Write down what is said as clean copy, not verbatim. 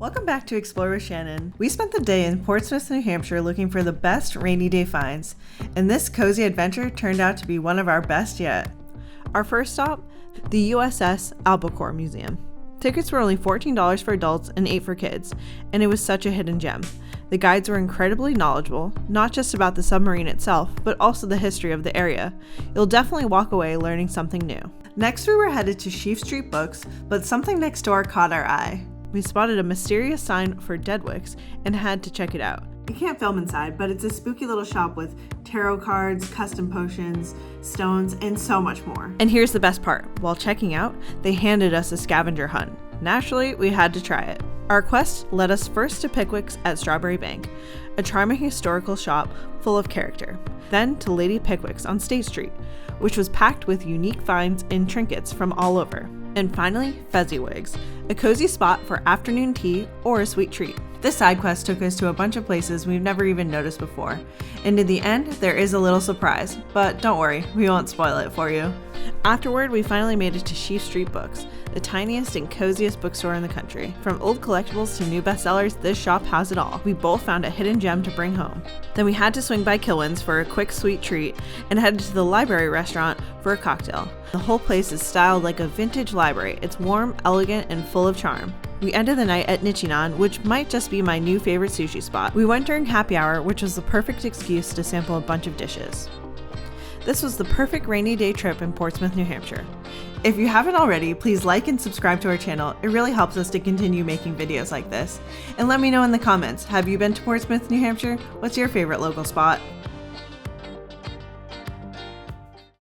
Welcome back to Explore with Shannon. We spent the day in Portsmouth, New Hampshire looking for the best rainy day finds, and this cozy adventure turned out to be one of our best yet. Our first stop, the USS Albacore Museum. Tickets were only $14 for adults and $8 for kids, and it was such a hidden gem. The guides were incredibly knowledgeable, not just about the submarine itself, but also the history of the area. You'll definitely walk away learning something new. Next we were headed to Sheafe Street Books, but something next door caught our eye. We spotted a mysterious sign for Deadwicks and had to check it out. You can't film inside, but it's a spooky little shop with tarot cards, custom potions, stones, and so much more. And here's the best part. While checking out, they handed us a scavenger hunt. Naturally, we had to try it. Our quest led us first to Pickwick's at Strawbery Banke, a charming historical shop full of character. Then to Lady Pickwick's on State Street, which was packed with unique finds and trinkets from all over. And finally, Fezziwig's, a cozy spot for afternoon tea or a sweet treat. This side quest took us to a bunch of places we've never even noticed before. And in the end, there is a little surprise, but don't worry, we won't spoil it for you. Afterward, we finally made it to Sheafe Street Books, the tiniest and coziest bookstore in the country. From old collectibles to new bestsellers, this shop has it all. We both found a hidden gem to bring home. Then we had to swing by Kilwins for a quick sweet treat and headed to the library restaurant for a cocktail. The whole place is styled like a vintage library. It's warm, elegant, and full of charm. We ended the night at Nichinan, which might just be my new favorite sushi spot. We went during happy hour, which was the perfect excuse to sample a bunch of dishes. This was the perfect rainy day trip in Portsmouth, New Hampshire. If you haven't already, please like and subscribe to our channel. It really helps us to continue making videos like this. And let me know in the comments, have you been to Portsmouth, New Hampshire? What's your favorite local spot?